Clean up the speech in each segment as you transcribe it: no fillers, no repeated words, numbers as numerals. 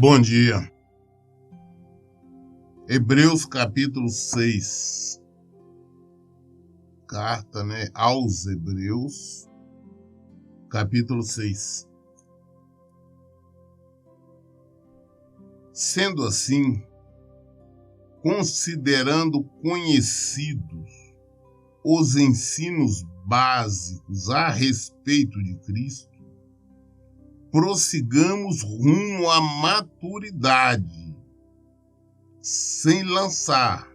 Bom dia. Hebreus capítulo 6. Carta, aos Hebreus, capítulo 6. Sendo assim, considerando conhecidos os ensinos básicos a respeito de Cristo, prossigamos rumo à maturidade, sem lançar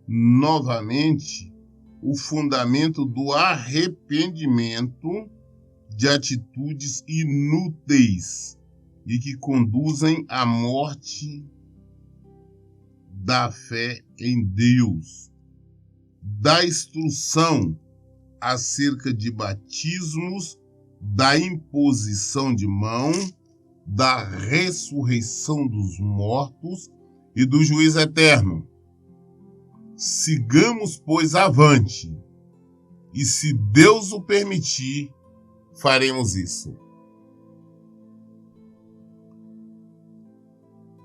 novamente o fundamento do arrependimento de atitudes inúteis e que conduzem à morte da fé em Deus, da instrução acerca de batismos, da imposição de mão, da ressurreição dos mortos e do juízo eterno. Sigamos, pois, avante, e se Deus o permitir, faremos isso.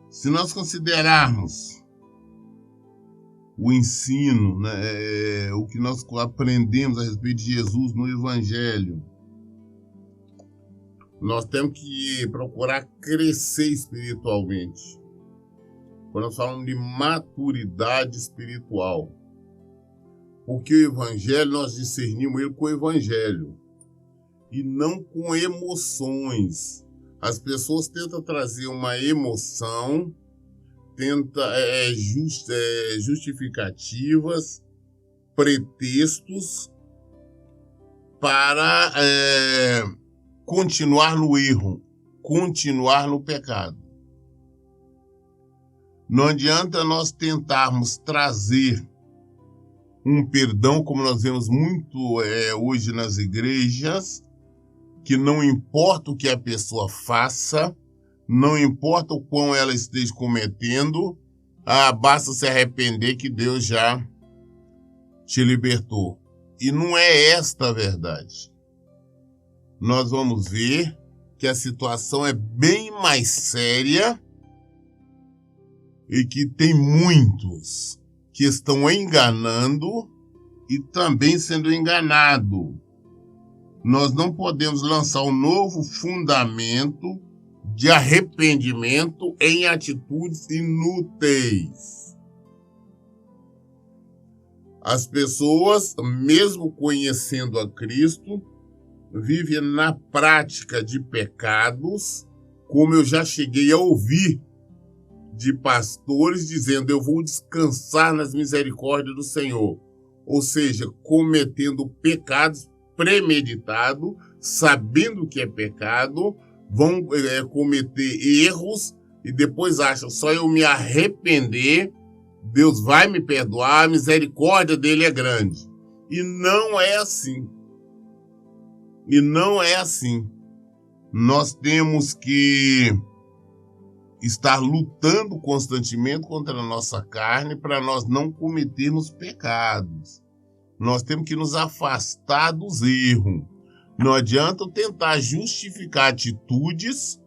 Se nós considerarmos o ensino, o que nós aprendemos a respeito de Jesus no Evangelho, nós temos que procurar crescer espiritualmente. Quando nós falamos de maturidade espiritual. Porque o Evangelho, nós discernimos ele com o Evangelho. E não com emoções. As pessoas tentam trazer uma emoção, tentam justificativas, pretextos para continuar no erro, continuar no pecado. Não adianta nós tentarmos trazer um perdão, como nós vemos muito hoje nas igrejas, que não importa o que a pessoa faça, não importa o quão ela esteja cometendo, basta se arrepender que Deus já te libertou. E não é esta a verdade. Nós vamos ver que a situação é bem mais séria e que tem muitos que estão enganando e também sendo enganados. Nós não podemos lançar um novo fundamento de arrependimento em atitudes inúteis. As pessoas, mesmo conhecendo a Cristo, vivem na prática de pecados, como eu já cheguei a ouvir de pastores dizendo: eu vou descansar nas misericórdias do Senhor. Ou seja, cometendo pecados premeditados, sabendo que é pecado, vão cometer erros e depois acham: só eu me arrepender, Deus vai me perdoar, a misericórdia dele é grande. E não é assim. E não é assim. Nós temos que estar lutando constantemente contra a nossa carne para nós não cometermos pecados. Nós temos que nos afastar dos erros. Não adianta eu tentar justificar atitudes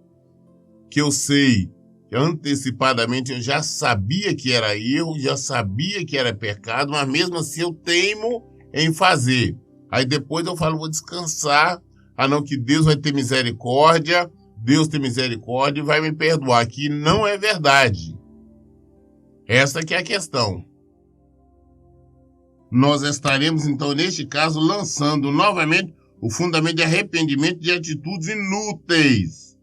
que eu sei que antecipadamente eu já sabia que era erro, já sabia que era pecado, mas mesmo assim eu teimo em fazer. Aí depois eu falo: vou descansar, não, que Deus vai ter misericórdia, Deus tem misericórdia e vai me perdoar, que não é verdade. Essa que é a questão. Nós estaremos, então, neste caso, lançando novamente o fundamento de arrependimento de atitudes inúteis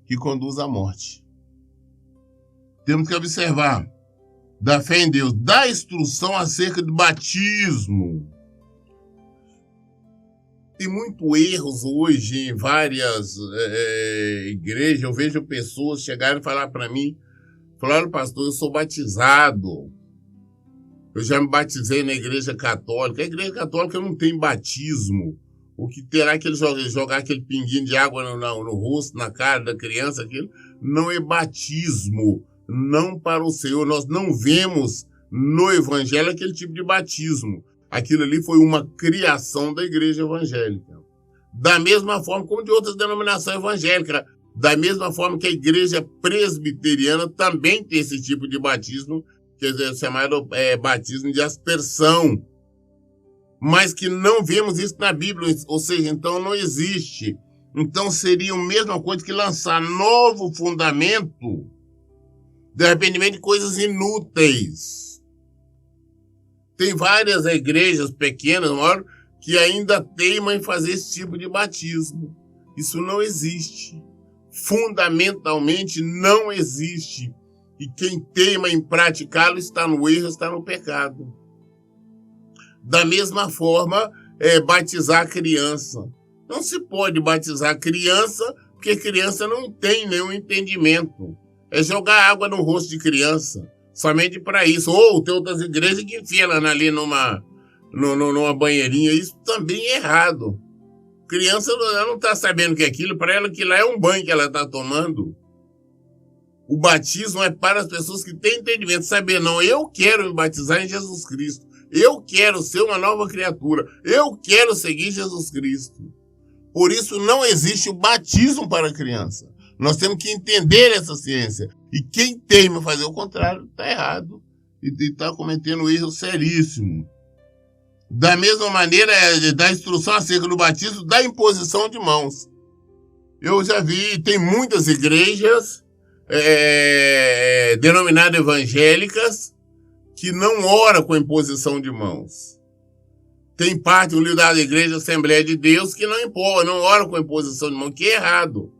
que conduz à morte. Temos que observar da fé em Deus, da instrução acerca do batismo. Tem muitos erros hoje em várias igrejas. Eu vejo pessoas chegarem e falar para mim: falaram: pastor, eu sou batizado. Eu já me batizei na igreja católica. A igreja católica não tem batismo. O que terá que ele jogar aquele pinguinho de água no rosto, na cara da criança, aquilo não é batismo. Não para o Senhor. Nós não vemos no Evangelho aquele tipo de batismo. Aquilo ali foi uma criação da igreja evangélica. Da mesma forma como de outras denominações evangélicas. Da mesma forma que a igreja presbiteriana também tem esse tipo de batismo, que é chamado batismo de aspersão. Mas que não vemos isso na Bíblia, ou seja, então não existe. Então seria a mesma coisa que lançar novo fundamento de arrependimento de coisas inúteis. Tem várias igrejas pequenas, maiores, que ainda teimam em fazer esse tipo de batismo. Isso não existe. Fundamentalmente não existe. E quem teima em praticá-lo está no erro, está no pecado. Da mesma forma, batizar a criança. Não se pode batizar a criança, porque a criança não tem nenhum entendimento. É jogar água no rosto de criança, somente para isso. Ou tem outras igrejas que enfiam ela ali numa banheirinha. Isso também é errado. Criança não está sabendo que é aquilo, para ela que lá é um banho que ela está tomando. O batismo é para as pessoas que têm entendimento, saber, não, eu quero me batizar em Jesus Cristo. Eu quero ser uma nova criatura. Eu quero seguir Jesus Cristo. Por isso não existe o batismo para a criança. Nós temos que entender essa ciência. E quem teima fazer o contrário está errado. E está cometendo um erro seríssimo. Da mesma maneira, da instrução acerca do batismo, da imposição de mãos. Eu já vi, tem muitas igrejas denominadas evangélicas que não oram com a imposição de mãos. Tem parte do líder da igreja Assembleia de Deus que não ora com a imposição de mãos, que é errado.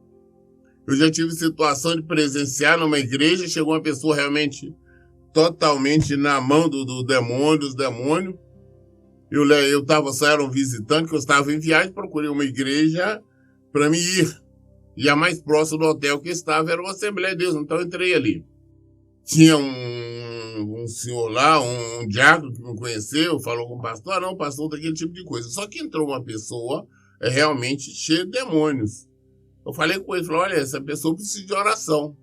Eu já tive situação de presenciar numa igreja, chegou uma pessoa realmente totalmente na mão do demônio, dos demônios. Eu era um visitante, que eu estava em viagem, procurei uma igreja para me ir. E a mais próxima do hotel que estava era uma Assembleia de Deus, então eu entrei ali. Tinha um senhor lá, um diácono que me conheceu, falou com o pastor, não, pastor, daquele tipo de coisa. Só que entrou uma pessoa realmente cheia de demônios. Eu falei com ele, falei, olha, essa pessoa precisa de oração.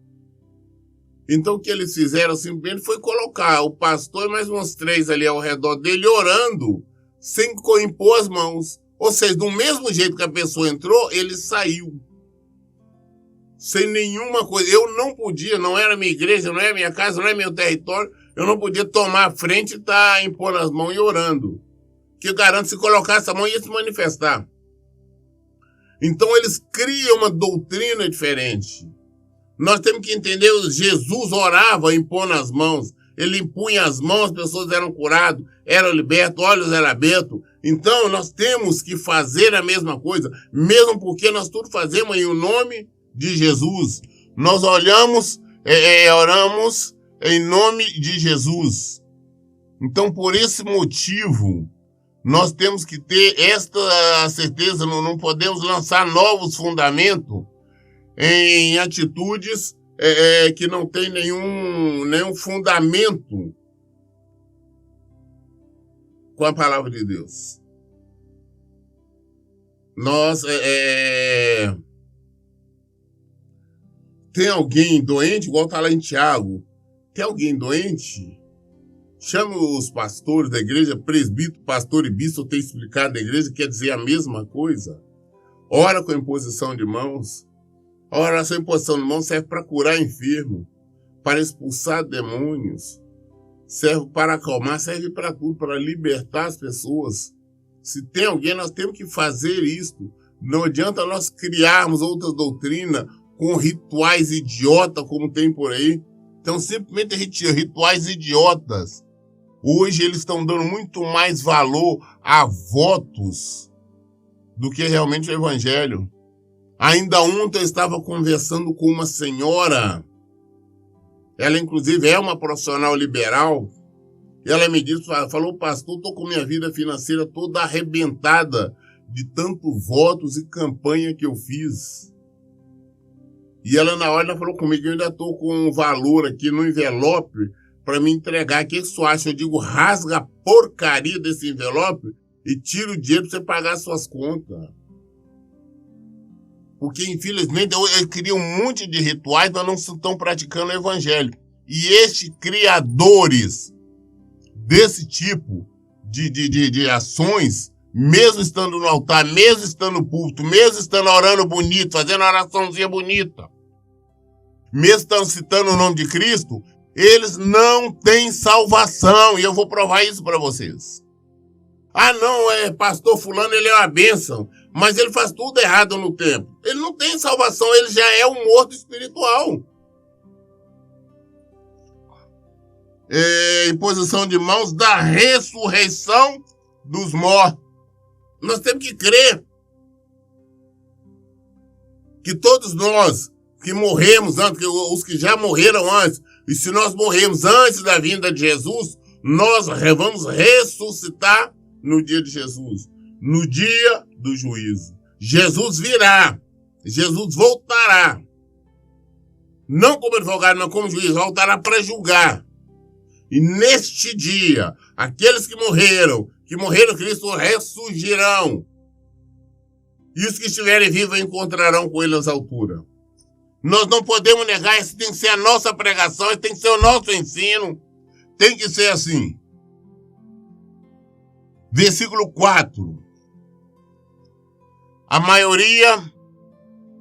Então o que eles fizeram simplesmente foi colocar o pastor e mais uns 3 ali ao redor dele orando, sem impor as mãos. Ou seja, do mesmo jeito que a pessoa entrou, ele saiu. Sem nenhuma coisa. Eu não podia, não era minha igreja, não era minha casa, não era meu território, eu não podia tomar a frente e estar impondo as mãos e orando. Que eu garanto, se colocasse a mão, ia se manifestar. Então eles criam uma doutrina diferente. Nós temos que entender, Jesus orava impondo as mãos. Ele impunha as mãos, as pessoas eram curadas, eram libertas, olhos eram abertos. Então nós temos que fazer a mesma coisa, mesmo porque nós tudo fazemos em o nome de Jesus. Nós oramos em nome de Jesus. Então, por esse motivo, nós temos que ter esta certeza, não podemos lançar novos fundamentos em atitudes que não tem nenhum fundamento com a palavra de Deus. Nós tem alguém doente, igual está lá em Tiago, tem alguém doente? Chame os pastores da igreja, presbítero, pastor e bispo, eu tenho explicado da igreja, quer dizer a mesma coisa. Ora com a imposição de mãos. A oração e imposição de mãos serve para curar enfermo, para expulsar demônios, serve para acalmar, serve para tudo, para libertar as pessoas. Se tem alguém, nós temos que fazer isso. Não adianta nós criarmos outra doutrina com rituais idiotas como tem por aí. Então, simplesmente rituais idiotas. Hoje eles estão dando muito mais valor a votos do que realmente o evangelho. Ainda ontem eu estava conversando com uma senhora, ela inclusive é uma profissional liberal, e ela me disse, falou, pastor, estou com minha vida financeira toda arrebentada de tanto votos e campanha que eu fiz. E ela na hora falou comigo, eu ainda estou com um valor aqui no envelope para me entregar. O que você acha? Eu digo, rasga a porcaria desse envelope e tira o dinheiro para você pagar suas contas. Porque, infelizmente, eu queria um monte de rituais, mas não estão praticando o evangelho. E estes criadores desse tipo de ações mesmo estando no altar, mesmo estando no púlpito, mesmo estando orando bonito, fazendo uma oraçãozinha bonita, mesmo estando citando o nome de Cristo, eles não têm salvação. E eu vou provar isso para vocês. Ah, não, pastor fulano, ele é uma bênção, mas ele faz tudo errado no templo. Ele não tem salvação, ele já é um morto espiritual. Imposição de mãos da ressurreição dos mortos. Nós temos que crer que todos nós que morremos antes, que os que já morreram antes, e se nós morremos antes da vinda de Jesus, nós vamos ressuscitar no dia de Jesus, no dia do juízo. Jesus virá, Jesus voltará, não como advogado, não como juiz, voltará para julgar. E neste dia, aqueles que morreram em Cristo ressurgirão. E os que estiverem vivos encontrarão com ele nas alturas. Nós não podemos negar, isso tem que ser a nossa pregação, isso tem que ser o nosso ensino. Tem que ser assim. Versículo 4. A maioria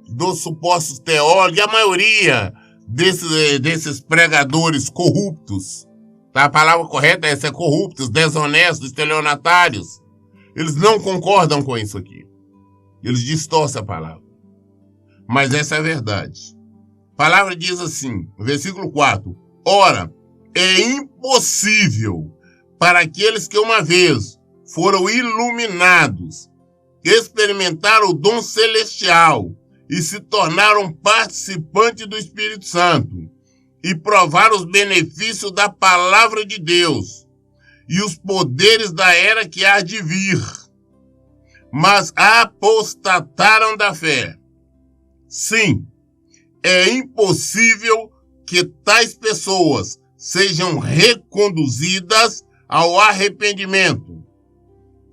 dos supostos teólogos, a maioria desses pregadores corruptos, tá? A palavra correta é essa, corruptos, desonestos, estelionatários. Eles não concordam com isso aqui. Eles distorcem a palavra. Mas essa é a verdade. A palavra diz assim, versículo 4. Ora, é impossível para aqueles que uma vez foram iluminados, experimentaram o dom celestial e se tornaram participantes do Espírito Santo e provaram os benefícios da palavra de Deus e os poderes da era que há de vir, mas apostataram da fé. Sim, é impossível que tais pessoas sejam reconduzidas ao arrependimento,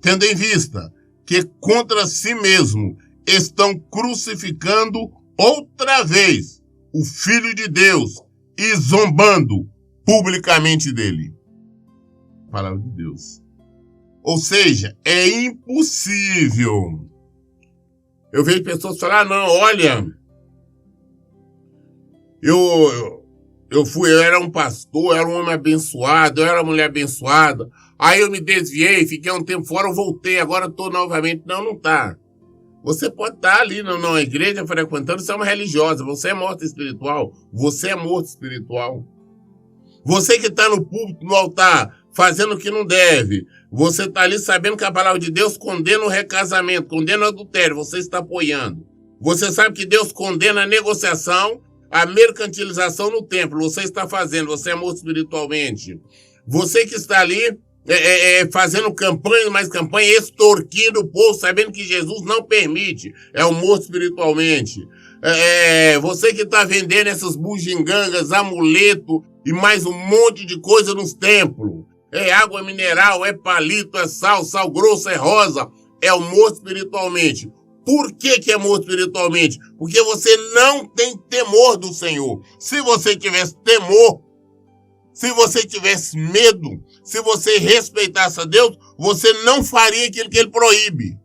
tendo em vista que contra si mesmo estão crucificando outra vez o Filho de Deus e zombando publicamente dele. Palavra de Deus. Ou seja, é impossível. Eu vejo pessoas falar, não, olha, eu era um pastor, eu era um homem abençoado, eu era uma mulher abençoada, aí eu me desviei, fiquei um tempo fora, eu voltei, agora estou novamente. Não tá. Você pode estar ali na igreja frequentando, você é uma religiosa, você é morto espiritual, você é morto espiritual. Você que está no púlpito, no altar, fazendo o que não deve, você está ali sabendo que a palavra de Deus condena o recasamento, condena o adultério, você está apoiando. Você sabe que Deus condena a negociação, a mercantilização no templo, você está fazendo, você é morto espiritualmente. Você que está ali fazendo campanha, mais campanha, extorquindo o povo, sabendo que Jesus não permite, é um morto espiritualmente. Você que está vendendo essas bugigangas, amuleto e mais um monte de coisa nos templos. É água mineral, é palito, é sal grosso, é rosa, é o morto espiritualmente. Por que é morto espiritualmente? Porque você não tem temor do Senhor. Se você tivesse temor, se você tivesse medo, se você respeitasse a Deus, você não faria aquilo que ele proíbe.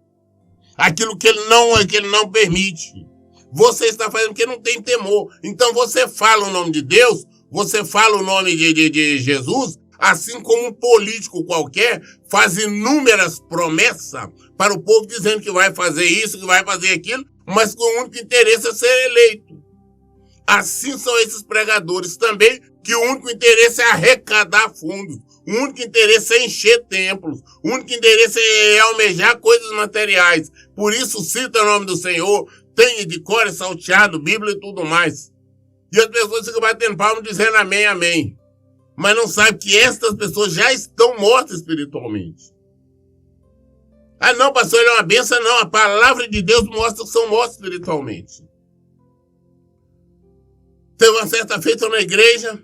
Aquilo que ele não permite. Você está fazendo porque não tem temor. Então você fala o nome de Deus, você fala o nome de Jesus, assim como um político qualquer faz inúmeras promessas para o povo dizendo que vai fazer isso, que vai fazer aquilo, mas com o único interesse é ser eleito. Assim são esses pregadores também, que o único interesse é arrecadar fundos, o único interesse é encher templos, o único interesse é almejar coisas materiais. Por isso cita o nome do Senhor, tem de cor e salteado, Bíblia e tudo mais. E as pessoas ficam batendo palma dizendo amém, amém. Mas não sabem que estas pessoas já estão mortas espiritualmente. Ah não, pastor, ele é uma bênção. Não, a palavra de Deus mostra que são mortos espiritualmente. Teve uma certa feita na igreja,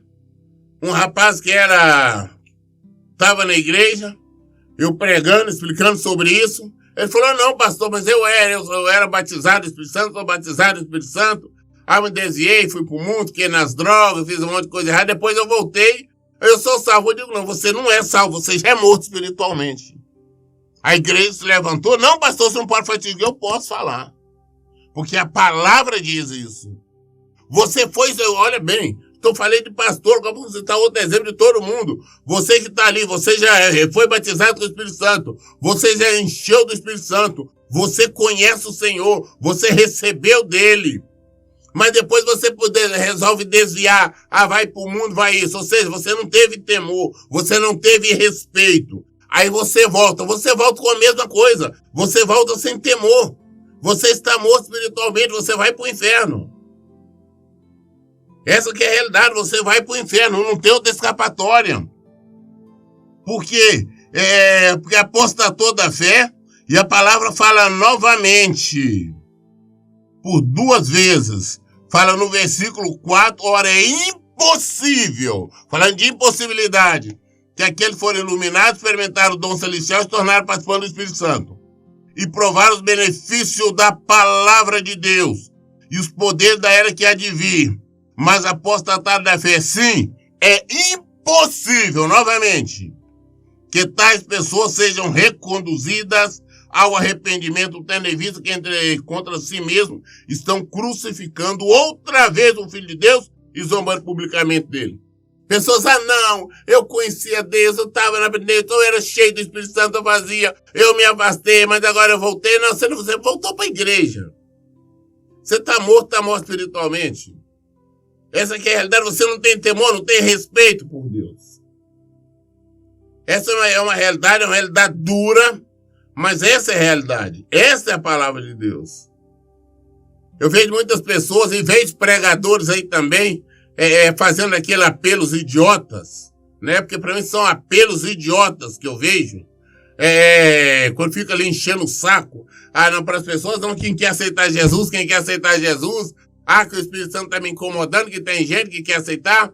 um rapaz que estava na igreja, eu pregando, explicando sobre isso. Ele falou, não, pastor, mas eu era batizado no Espírito Santo, sou batizado no Espírito Santo. Aí me desviei, fui pro mundo, fiquei nas drogas, fiz um monte de coisa errada, depois eu voltei, eu sou salvo. Eu digo, não, você não é salvo, você já é morto espiritualmente. A igreja se levantou. Não, pastor, você não pode fazer isso. Eu posso falar. Porque a palavra diz isso. Você foi, olha bem, eu falei de pastor, como você está outro exemplo de todo mundo. Você que está ali, você já foi batizado com o Espírito Santo. Você já encheu do Espírito Santo. Você conhece o Senhor. Você recebeu dele. Mas depois você resolve desviar. Ah, vai pro mundo, vai isso. Ou seja, você não teve temor. Você não teve respeito. Aí você volta com a mesma coisa. Você volta sem temor. Você está morto espiritualmente, você vai pro inferno. Essa que é a realidade, você vai pro inferno, não tem outra escapatória. Por quê? Porque apostatou da fé, e a palavra fala novamente, por 2 vezes, fala no versículo 4, ora é impossível, falando de impossibilidade, que aqueles foram iluminados, experimentaram o dom celestial e se tornaram participantes do Espírito Santo. E provaram os benefícios da palavra de Deus e os poderes da era que há de vir. Mas apostataram da fé, sim, é impossível, novamente, que tais pessoas sejam reconduzidas ao arrependimento, tendo em vista que contra si mesmos estão crucificando outra vez o Filho de Deus e zombando publicamente dele. Pessoas, não, eu conhecia Deus, eu estava na Deus, eu era cheio do Espírito Santo, eu fazia, eu me afastei, mas agora eu voltei. Não, você voltou para a igreja. Você está morto espiritualmente. Essa que é a realidade, você não tem temor, não tem respeito por Deus. Essa é uma realidade dura, mas essa é a realidade. Essa é a palavra de Deus. Eu vejo muitas pessoas, e vejo pregadores aí também, fazendo aqueles apelos idiotas, né? Porque para mim são apelos idiotas que eu vejo. Quando fica ali enchendo o saco. Não, para as pessoas, não, quem quer aceitar Jesus, que o Espírito Santo está me incomodando, que tem gente que quer aceitar.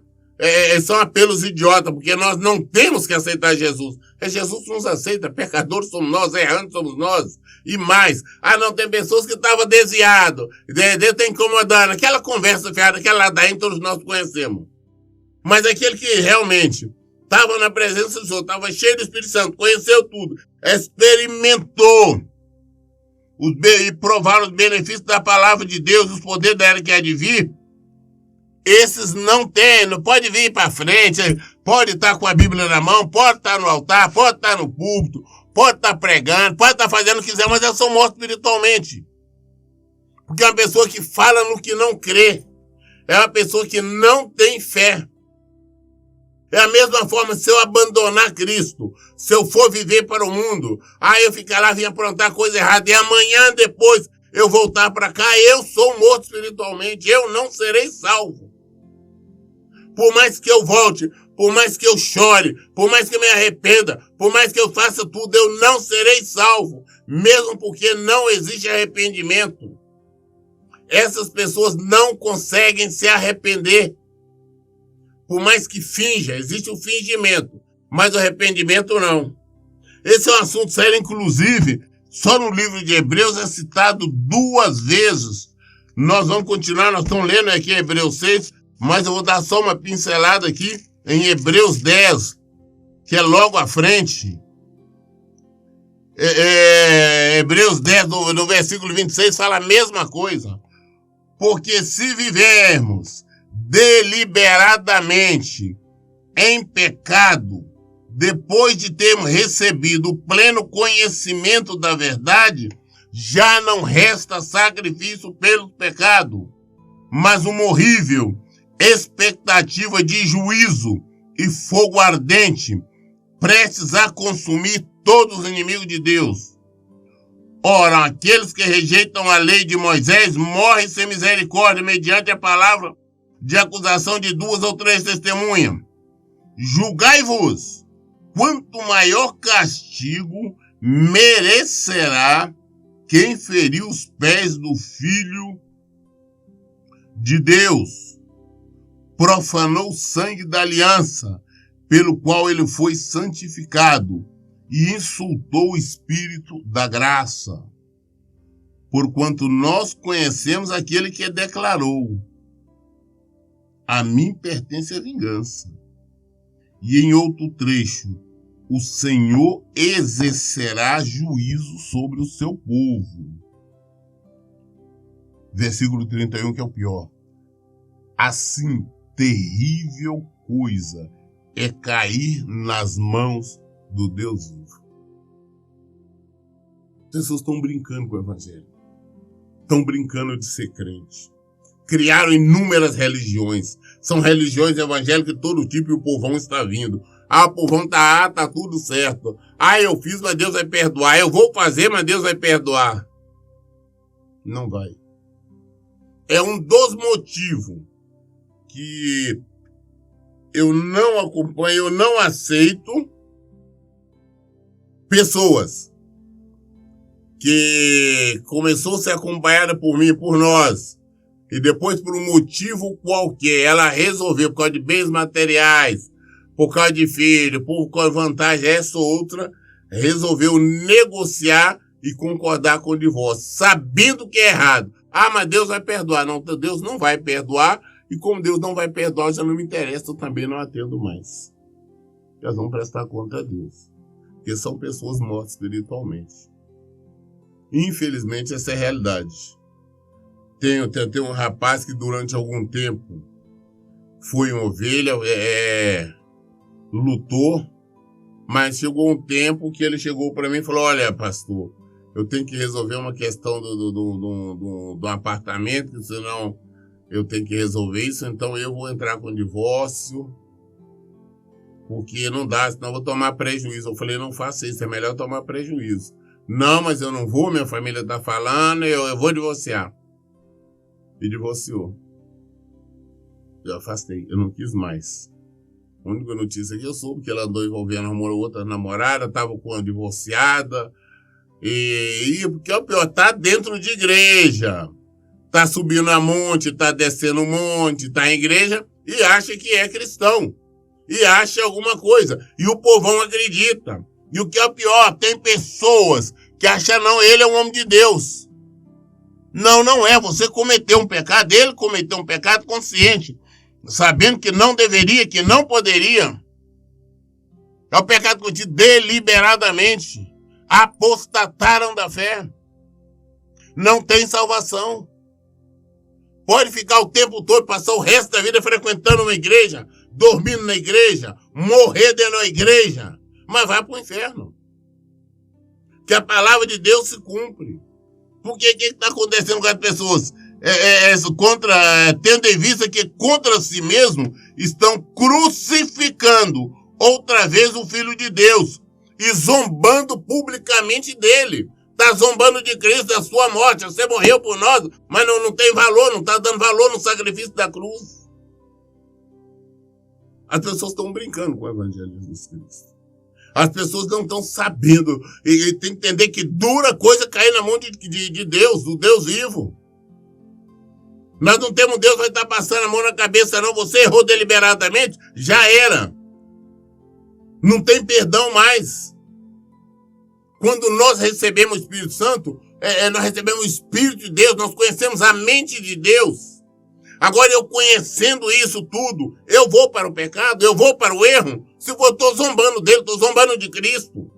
São apelos idiotas, porque nós não temos que aceitar Jesus. Jesus nos aceita, pecadores somos nós, errantes somos nós. E mais, não, tem pessoas que estavam desviadas, Deus está incomodando. Aquela conversa fiada, aquela ladainha, todos nós conhecemos. Mas aquele que realmente estava na presença do Senhor, estava cheio do Espírito Santo, conheceu tudo, experimentou e provaram os benefícios da palavra de Deus, os poderes da era que há de vir. Esses não pode vir para frente, pode estar com a Bíblia na mão, pode estar no altar, pode estar no púlpito, pode estar pregando, pode estar fazendo o que quiser, mas elas são mortas espiritualmente. Porque é uma pessoa que fala no que não crê. É uma pessoa que não tem fé. É a mesma forma, se eu abandonar Cristo, se eu for viver para o mundo, eu ficar lá, vim aprontar coisa errada, e amanhã depois eu voltar para cá, eu sou morto espiritualmente, eu não serei salvo. Por mais que eu volte, por mais que eu chore, por mais que eu me arrependa, por mais que eu faça tudo, eu não serei salvo, mesmo porque não existe arrependimento. Essas pessoas não conseguem se arrepender. Por mais que finja, existe o fingimento, mas o arrependimento não. Esse é um assunto sério, inclusive, só no livro de Hebreus é citado 2 vezes. Nós vamos continuar, nós estamos lendo aqui Hebreus 6, mas eu vou dar só uma pincelada aqui em Hebreus 10, que é logo à frente. Hebreus 10, no versículo 26, fala a mesma coisa. Porque se vivermos deliberadamente em pecado, depois de termos recebido o pleno conhecimento da verdade, já não resta sacrifício pelo pecado, mas uma horrível expectativa de juízo e fogo ardente, prestes a consumir todos os inimigos de Deus. Ora, aqueles que rejeitam a lei de Moisés morrem sem misericórdia mediante a palavra de acusação de 2 ou 3 testemunhas. Julgai-vos, quanto maior castigo merecerá quem feriu os pés do Filho de Deus, profanou o sangue da aliança, pelo qual ele foi santificado, e insultou o Espírito da graça. Porquanto nós conhecemos aquele que declarou: a mim pertence a vingança. E em outro trecho: o Senhor exercerá juízo sobre o seu povo. Versículo 31, que é o pior. Assim, terrível coisa é cair nas mãos do Deus vivo. As pessoas estão brincando com o evangelho. Estão brincando de ser crente. Criaram inúmeras religiões. São religiões evangélicas de todo tipo e o povão está vindo. O povão tá tudo certo. Eu fiz, mas Deus vai perdoar. Eu vou fazer, mas Deus vai perdoar. Não vai. É um dos motivos que eu não acompanho, eu não aceito pessoas que começou a ser acompanhada por mim, por nós, e depois por um motivo qualquer, ela resolveu, por causa de bens materiais, por causa de filho, por causa de vantagem, essa ou outra, resolveu negociar e concordar com o divórcio, sabendo que é errado. Mas Deus vai perdoar. Não, Deus não vai perdoar, e como Deus não vai perdoar, já não me interessa, eu também não atendo mais. Elas vão prestar conta a Deus, porque são pessoas mortas espiritualmente. Infelizmente, essa é a realidade. Tem um rapaz que durante algum tempo foi uma ovelha, lutou, mas chegou um tempo que ele chegou para mim e falou: olha, pastor, eu tenho que resolver uma questão do apartamento, senão eu tenho que resolver isso, então eu vou entrar com divórcio, porque não dá, senão eu vou tomar prejuízo. Eu falei: não faça isso, é melhor tomar prejuízo. Não, mas eu não vou, minha família está falando, eu vou divorciar. E divorciou. Eu afastei, eu não quis mais. A única notícia que eu soube que ela andou envolvendo outra namorada, estava com uma divorciada. E porque é o pior, tá dentro de igreja. Tá subindo a monte, tá descendo um monte, tá em igreja e acha que é cristão. E acha alguma coisa. E o povão acredita. E o que é o pior, tem pessoas que acham, não, ele é um homem de Deus. Não, não é. Você cometeu um pecado, ele cometeu um pecado consciente, sabendo que não deveria, que não poderia. É o pecado cometido deliberadamente. Apostataram da fé. Não tem salvação. Pode ficar o tempo todo, passar o resto da vida frequentando uma igreja, dormindo na igreja, morrer dentro da igreja, mas vai para o inferno. Que a palavra de Deus se cumpre. Porque o que está acontecendo com as pessoas? Tendo em vista que contra si mesmo estão crucificando outra vez o Filho de Deus e zombando publicamente dele. Está zombando de Cristo, da sua morte. Você morreu por nós, mas não tem valor, não está dando valor no sacrifício da cruz. As pessoas estão brincando com o Evangelho de Jesus Cristo. As pessoas não estão sabendo. E tem que entender que dura coisa cair na mão de Deus, do Deus vivo. Nós não temos Deus vai estar passando a mão na cabeça, não. Você errou deliberadamente, já era. Não tem perdão mais. Quando nós recebemos o Espírito Santo, nós recebemos o Espírito de Deus, nós conhecemos a mente de Deus. Agora, eu conhecendo isso tudo, eu vou para o pecado, eu vou para o erro. Se eu estou zombando dele, estou zombando de Cristo.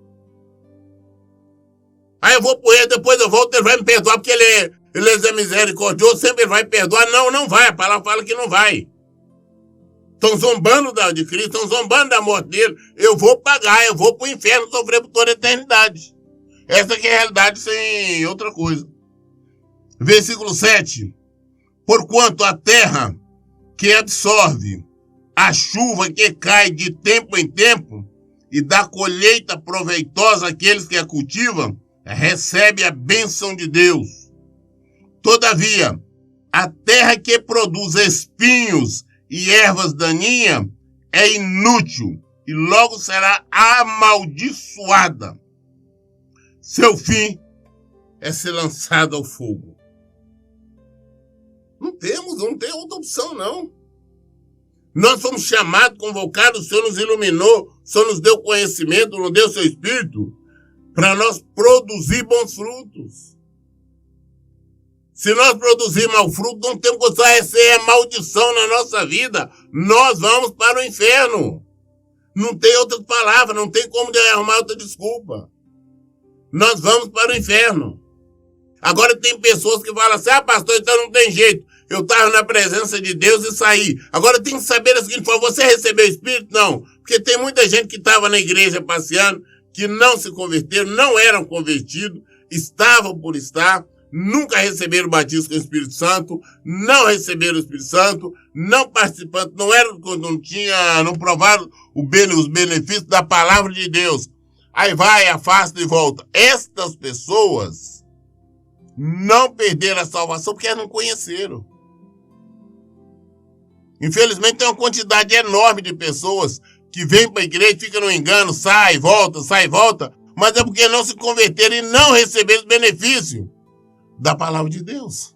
Aí eu vou para o erro, depois eu volto, ele vai me perdoar, porque ele é misericordioso, sempre ele vai perdoar. Não, não vai, a palavra fala que não vai. Estão zombando de Cristo, estão zombando da morte dele. Eu vou pagar, eu vou para o inferno sofrer por toda a eternidade. Essa que é a realidade sem outra coisa. Versículo 7. Porquanto a terra que absorve a chuva que cai de tempo em tempo e dá colheita proveitosa àqueles que a cultivam, recebe a bênção de Deus. Todavia, a terra que produz espinhos e ervas daninhas é inútil e logo será amaldiçoada. Seu fim é ser lançado ao fogo. Não tem outra opção, não. Nós fomos chamados, convocados, o Senhor nos iluminou, o Senhor nos deu conhecimento, nos deu seu Espírito, para nós produzir bons frutos. Se nós produzirmos mau fruto, não temos que receber maldição na nossa vida. Nós vamos para o inferno. Não tem outra palavra, não tem como arrumar outra desculpa. Nós vamos para o inferno. Agora tem pessoas que falam assim, pastor, então não tem jeito. Eu estava na presença de Deus e saí. Agora tem que saber a seguinte forma, você recebeu o Espírito? Não. Porque tem muita gente que estava na igreja passeando, que não se converteram, não eram convertidos, estavam por estar, nunca receberam o batismo com o Espírito Santo, não receberam o Espírito Santo, não participaram, não provaram os benefícios da palavra de Deus. Aí vai, afasta e volta. Estas pessoas não perderam a salvação porque elas não conheceram. Infelizmente tem uma quantidade enorme de pessoas que vêm para a igreja, ficam no engano, sai, volta, mas é porque não se converteram e não receberam o benefício da palavra de Deus.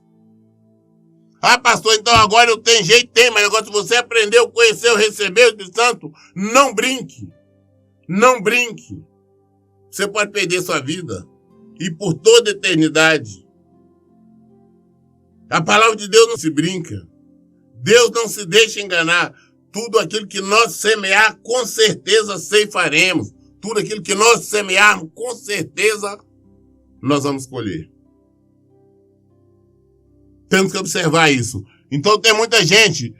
Pastor, então agora eu tenho jeito, mas agora se você aprendeu, conheceu, recebeu o Espírito Santo, não brinque. Não brinque. Você pode perder sua vida e por toda a eternidade. A palavra de Deus não se brinca. Deus não se deixa enganar. Tudo aquilo que nós semear, com certeza ceifaremos. Tudo aquilo que nós semearmos, com certeza nós vamos colher. Temos que observar isso. Então tem muita gente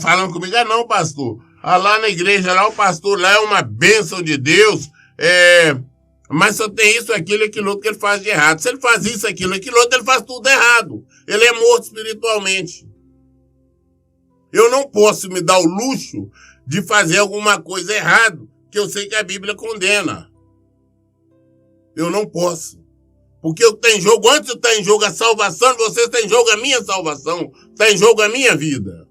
falando comigo, não, pastor, lá na igreja, lá o pastor, lá é uma bênção de Deus, mas só tem isso, aquilo e aquilo outro que ele faz de errado. Se ele faz isso, aquilo e aquilo outro, ele faz tudo errado. Ele é morto espiritualmente. Eu não posso me dar o luxo de fazer alguma coisa errada que eu sei que a Bíblia condena. Eu não posso. Porque o que está em jogo, antes está em jogo a salvação de vocês, está em jogo a minha salvação, está em jogo a minha vida.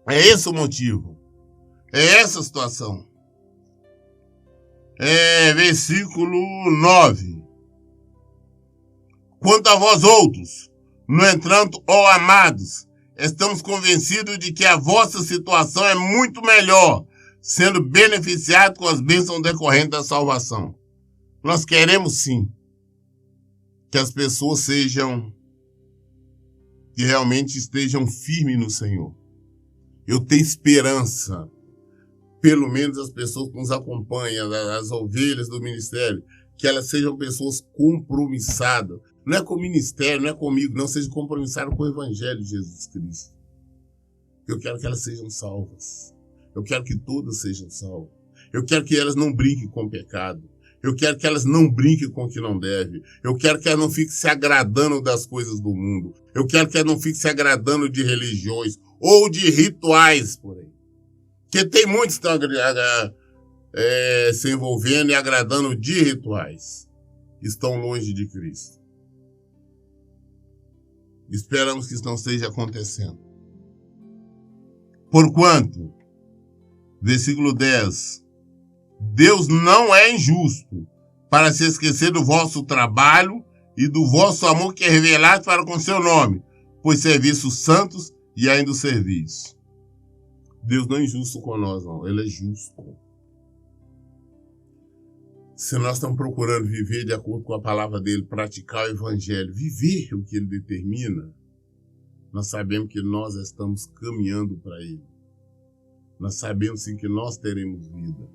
É esse o motivo. É essa a situação. Versículo 9. Quanto a vós outros, no entanto, ó amados, estamos convencidos de que a vossa situação é muito melhor, sendo beneficiados com as bênçãos decorrentes da salvação. Nós queremos sim que as pessoas que realmente estejam firmes no Senhor. Eu tenho esperança, pelo menos as pessoas que nos acompanham, as ovelhas do ministério, que elas sejam pessoas compromissadas. Não é com o ministério, não é comigo, não, sejam compromissadas com o Evangelho de Jesus Cristo. Eu quero que elas sejam salvas. Eu quero que todas sejam salvas. Eu quero que elas não brinquem com o pecado. Eu quero que elas não brinquem com o que não deve. Eu quero que elas não fiquem se agradando das coisas do mundo. Eu quero que elas não fiquem se agradando de religiões ou de rituais por aí. Porque tem muitos que estão se envolvendo e agradando de rituais. Estão longe de Cristo. Esperamos que isso não esteja acontecendo. Porquanto, versículo 10, Deus não é injusto para se esquecer do vosso trabalho e do vosso amor que é revelado para com seu nome, pois serviços santos e ainda o serviço. Deus não é injusto com nós, não. Ele é justo. Se nós estamos procurando viver de acordo com a palavra dele, praticar o evangelho, viver o que ele determina, nós sabemos que nós estamos caminhando para ele. Nós sabemos sim que nós teremos vida.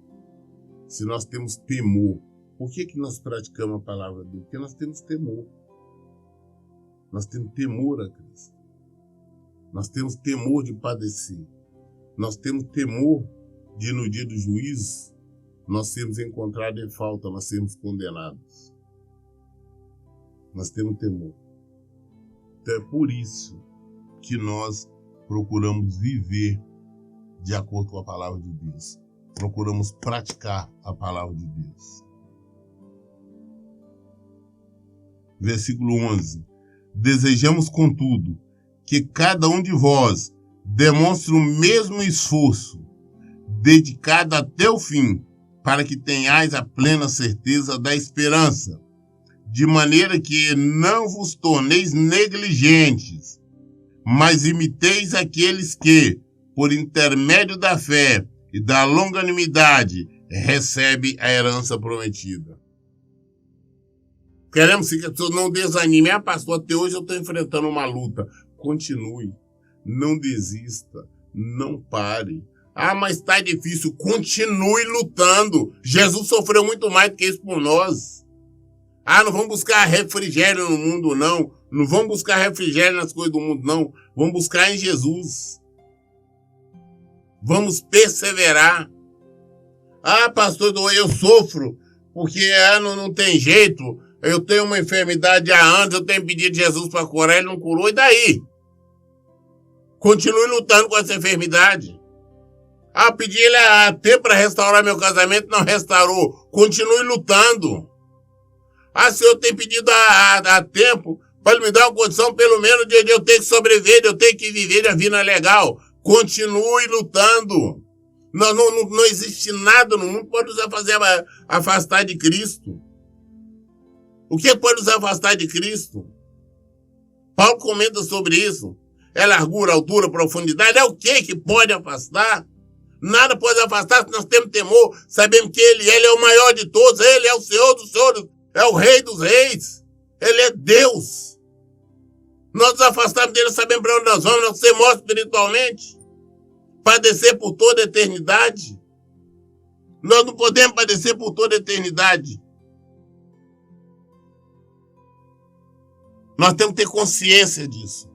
Se nós temos temor, por que nós praticamos a palavra dele? Porque nós temos temor. Nós temos temor a Cristo. Nós temos temor de padecer. Nós temos temor de, no dia do juízo, nós sermos encontrados em falta, nós sermos condenados. Nós temos temor. Então é por isso que nós procuramos viver de acordo com a palavra de Deus. Procuramos praticar a palavra de Deus. Versículo 11. Desejamos, contudo, que cada um de vós demonstre o mesmo esforço, dedicado até o fim, para que tenhais a plena certeza da esperança, de maneira que não vos torneis negligentes, mas imiteis aqueles que, por intermédio da fé e da longanimidade, recebem a herança prometida. Queremos que as pessoas não desanimem. Pastor, até hoje eu estou enfrentando uma luta. Continue, não desista, não pare. Ah, mas está difícil. Continue lutando. Jesus sofreu muito mais do que isso por nós. Ah, não vamos buscar refrigério no mundo, não. Não vamos buscar refrigério nas coisas do mundo, não. Vamos buscar em Jesus. Vamos perseverar. Ah, pastor, eu sofro porque não tem jeito. Eu tenho uma enfermidade há anos, eu tenho pedido a Jesus para curar, ele não curou, e daí? Continue lutando com essa enfermidade. Ah, pedi ele há tempo para restaurar meu casamento, não restaurou. Continue lutando. Ah, se eu tenho pedido há tempo para ele me dar uma condição, pelo menos, de eu ter que sobreviver, de eu ter que viver a vida legal. Continue lutando. Não existe nada no mundo que pode nos fazer afastar de Cristo. O que pode nos afastar de Cristo? Paulo comenta sobre isso. É largura, altura, profundidade. É o que pode afastar? Nada pode afastar se nós temos temor. Sabemos que Ele é o maior de todos. Ele é o Senhor dos senhores. É o Rei dos reis. Ele é Deus. Nós nos afastamos dele, sabemos para onde nós vamos. Nós ser mortos espiritualmente. Padecer por toda a eternidade. Nós não podemos padecer por toda a eternidade. Nós temos que ter consciência disso.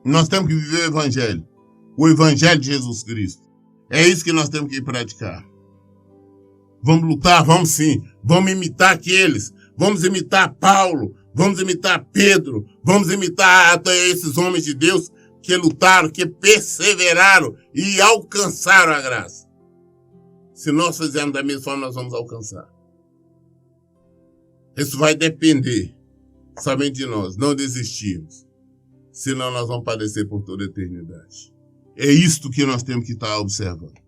Nós temos que viver o Evangelho de Jesus Cristo. É isso que nós temos que praticar. Vamos lutar, vamos sim. Vamos imitar aqueles. Vamos imitar Paulo. Vamos imitar Pedro. Vamos imitar até esses homens de Deus que lutaram, que perseveraram e alcançaram a graça. Se nós fizermos da mesma forma, nós vamos alcançar. Isso vai depender somente de nós, não desistirmos. Senão nós vamos padecer por toda a eternidade. É isto que nós temos que estar observando.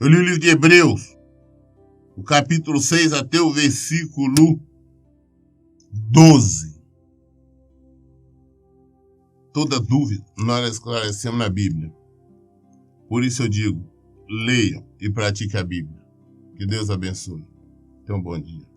Eu li o livro de Hebreus, o capítulo 6 até o versículo 12. Toda dúvida nós esclarecemos na Bíblia. Por isso eu digo, leiam e pratiquem a Bíblia. Que Deus abençoe. Tenha um bom dia.